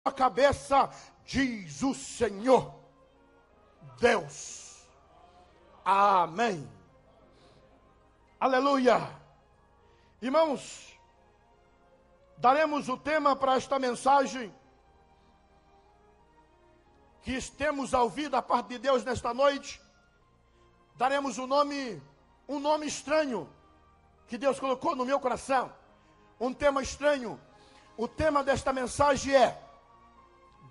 a cabeça, diz o Senhor Deus. Amém. Aleluia. Irmãos, daremos o tema para esta mensagem que temos a ouvir da parte de Deus nesta noite. Daremos um nome estranho que Deus colocou no meu coração. Um tema estranho. O tema desta mensagem é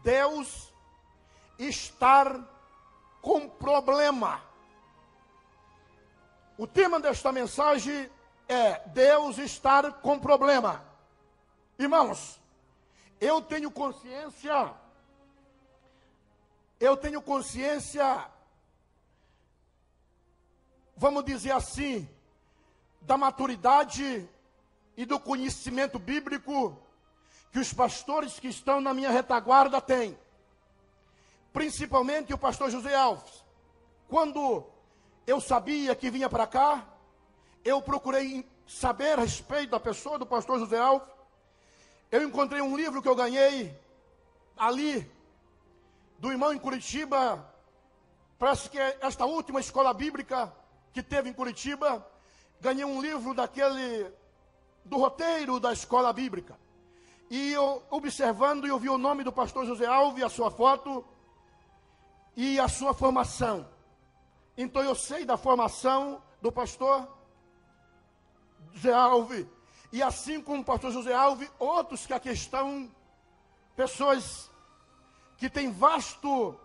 Deus estar com problema. O tema desta mensagem é Deus estar com problema. Irmãos, eu tenho consciência, vamos dizer assim, da maturidade e do conhecimento bíblico que os pastores que estão na minha retaguarda têm. Principalmente o pastor José Alves. Quando eu sabia que vinha para cá, eu procurei saber a respeito da pessoa do pastor José Alves. Eu encontrei um livro que eu ganhei ali, do irmão em Curitiba. Parece que é esta última escola bíblica que teve em Curitiba. Ganhei um livro do roteiro da escola bíblica. E eu, observando, eu vi o nome do pastor José Alves, a sua foto e a sua formação. Então eu sei da formação do pastor José Alves. E assim como o pastor José Alves, outros que aqui estão, pessoas que têm vasto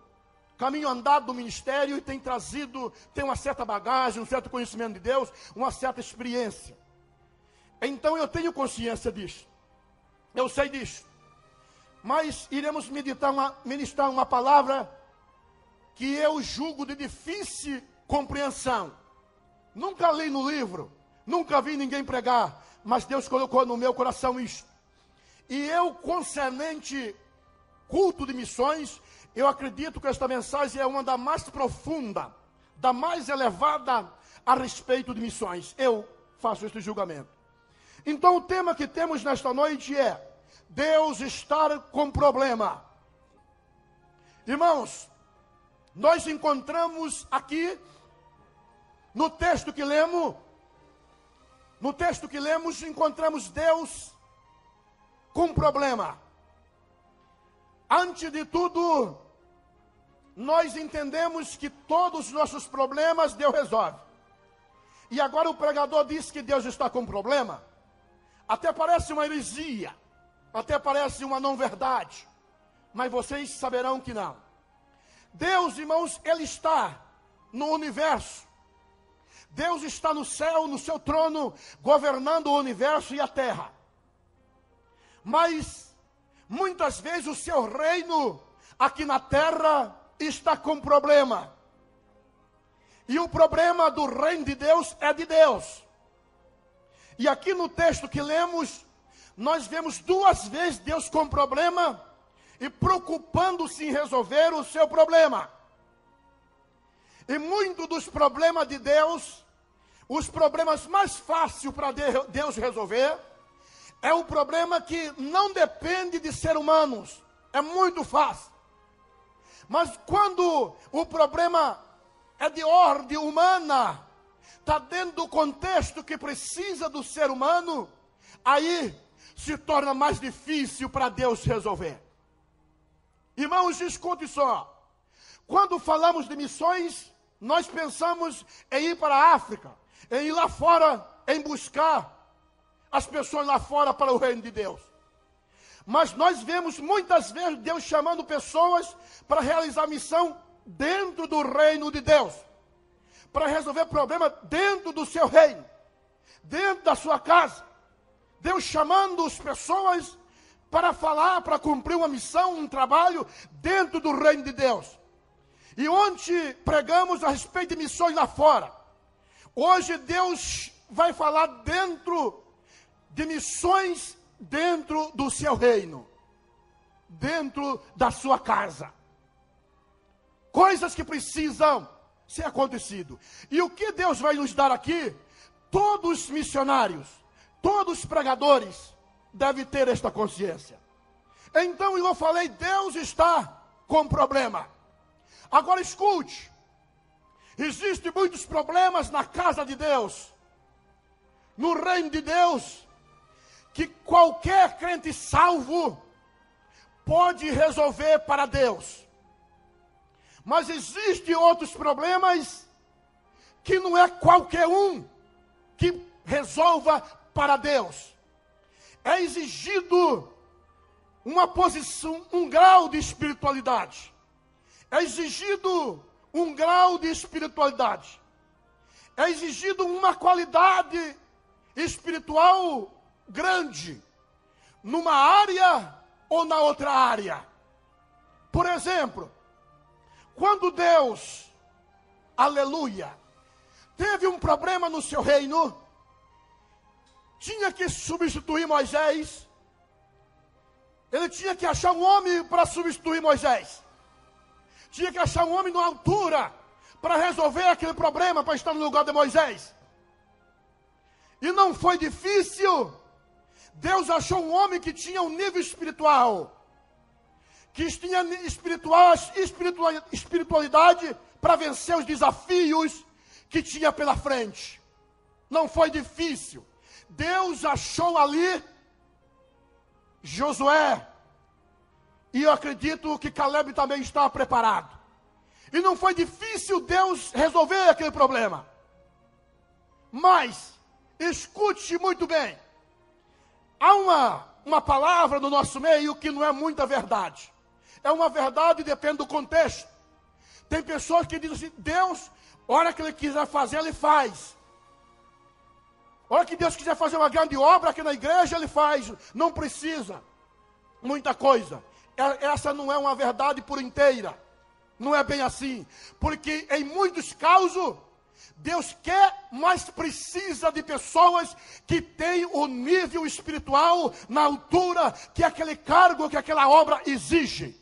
caminho andado do ministério e têm uma certa bagagem, um certo conhecimento de Deus, uma certa experiência. Então eu tenho consciência disso. Eu sei disso. Mas iremos ministrar uma palavra que eu julgo de difícil compreensão. Nunca li no livro, nunca vi ninguém pregar, mas Deus colocou no meu coração isso. E eu, concernente culto de missões, eu acredito que esta mensagem é uma da mais profunda, da mais elevada a respeito de missões. Eu faço este julgamento. Então o tema que temos nesta noite é Deus estar com problema. Irmãos, nós encontramos aqui no texto que lemos, encontramos Deus com problema. Antes de tudo, nós entendemos que todos os nossos problemas Deus resolve. E agora o pregador diz que Deus está com problema. Até parece uma heresia, até parece uma não-verdade, mas vocês saberão que não. Deus, irmãos, Ele está no universo. Deus está no céu, no seu trono, governando o universo e a terra. Mas, muitas vezes, o seu reino aqui na terra está com problema. E o problema do reino de Deus é de Deus. E aqui no texto que lemos, nós vemos duas vezes Deus com problema e preocupando-se em resolver o seu problema. E muito dos problemas de Deus, os problemas mais fáceis para Deus resolver, é um problema que não depende de seres humanos. É muito fácil. Mas quando o problema é de ordem humana, está dentro do contexto que precisa do ser humano, aí se torna mais difícil para Deus resolver. Irmãos, escute só. Quando falamos de missões, nós pensamos em ir para a África, em ir lá fora, em buscar as pessoas lá fora para o reino de Deus. Mas nós vemos muitas vezes Deus chamando pessoas para realizar missão dentro do reino de Deus. Para resolver problema dentro do seu reino, dentro da sua casa. Deus chamando as pessoas para falar, para cumprir uma missão, um trabalho dentro do reino de Deus. E ontem pregamos a respeito de missões lá fora. Hoje Deus vai falar dentro de missões dentro do seu reino, dentro da sua casa. Coisas que precisam ser acontecido. E o que Deus vai nos dar aqui? Todos os missionários, todos os pregadores devem ter esta consciência. Então eu falei, Deus está com problema. Agora escute, existem muitos problemas na casa de Deus, no reino de Deus, que qualquer crente salvo pode resolver para Deus. Mas existem outros problemas que não é qualquer um que resolva para Deus. É exigido uma posição, um grau de espiritualidade. É exigido um grau de espiritualidade. É exigido uma qualidade espiritual grande, numa área ou na outra área. Por exemplo, quando Deus, aleluia, teve um problema no seu reino, tinha que substituir Moisés. Ele tinha que achar um homem para substituir Moisés. Tinha que achar um homem na altura para resolver aquele problema, para estar no lugar de Moisés. E não foi difícil. Deus achou um homem que tinha um nível espiritual, que tinha espiritualidade para vencer os desafios que tinha pela frente. Não foi difícil. Deus achou ali Josué, e eu acredito que Caleb também estava preparado. E não foi difícil Deus resolver aquele problema. Mas, escute muito bem, há uma palavra no nosso meio que não é muita verdade. É uma verdade, depende do contexto. Tem pessoas que dizem assim, Deus, a hora que Ele quiser fazer, Ele faz. A hora que Deus quiser fazer uma grande obra aqui na igreja, Ele faz. Não precisa muita coisa. Essa não é uma verdade por inteira. Não é bem assim. Porque em muitos casos, Deus quer, mas precisa de pessoas que têm o nível espiritual na altura que aquele cargo, que aquela obra exige.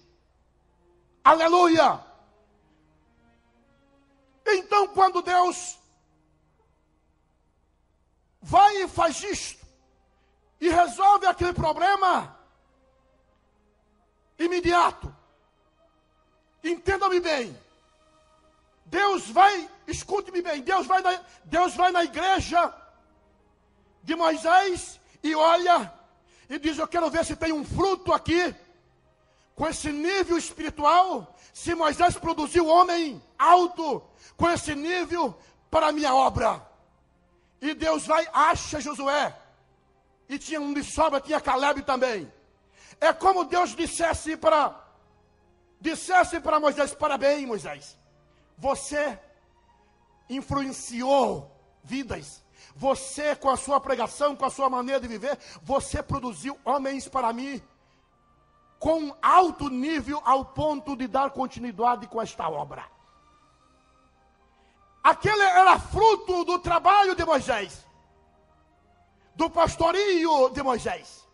Aleluia! Então, quando Deus vai e faz isto, e resolve aquele problema imediato. Entenda-me bem. Deus vai, escute-me bem, Deus vai na igreja de Moisés e olha e diz, eu quero ver se tem um fruto aqui, com esse nível espiritual, se Moisés produziu homem alto, com esse nível para a minha obra. E Deus vai, acha Josué. E tinha um de sobra, tinha Caleb também. É como Deus dissesse para Moisés, parabéns Moisés. Você influenciou vidas. Você com a sua pregação, com a sua maneira de viver, você produziu homens para mim. Com alto nível ao ponto de dar continuidade com esta obra. Aquele era fruto do trabalho de Moisés, do pastorio de Moisés.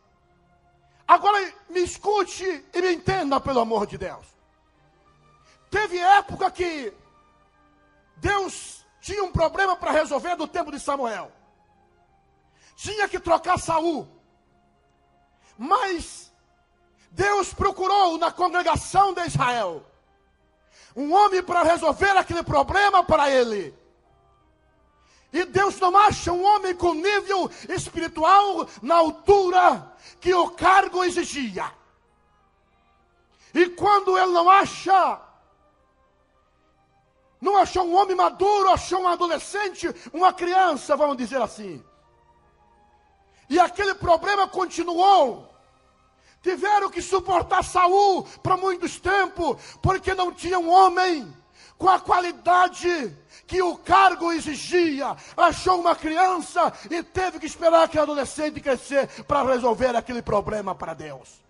Agora me escute e me entenda, pelo amor de Deus. Teve época que Deus tinha um problema para resolver do tempo de Samuel. Tinha que trocar Saul. Mas Deus procurou na congregação de Israel um homem para resolver aquele problema para ele. E Deus não acha um homem com nível espiritual na altura que o cargo exigia. E quando ele não achou um homem maduro, achou um adolescente, uma criança, vamos dizer assim. E aquele problema continuou. Tiveram que suportar Saul para muitos tempos, porque não tinha um homem com a qualidade que o cargo exigia. Achou uma criança e teve que esperar aquele adolescente crescer para resolver aquele problema para Deus.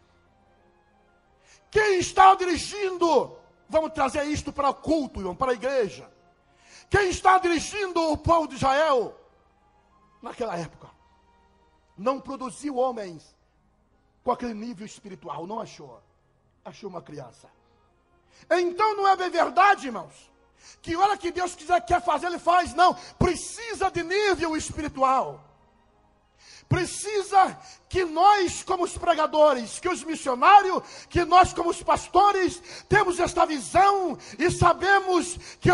Quem está dirigindo, vamos trazer isto para o culto, irmão, para a igreja. Quem está dirigindo o povo de Israel, naquela época, não produziu homens com aquele nível espiritual, não achou. Achou uma criança. Então não é bem verdade, irmãos, que hora que Deus quer fazer, Ele faz. Não, precisa de nível espiritual. precisa que nós, como os pregadores, que os missionários, que nós, como os pastores, temos esta visão e sabemos que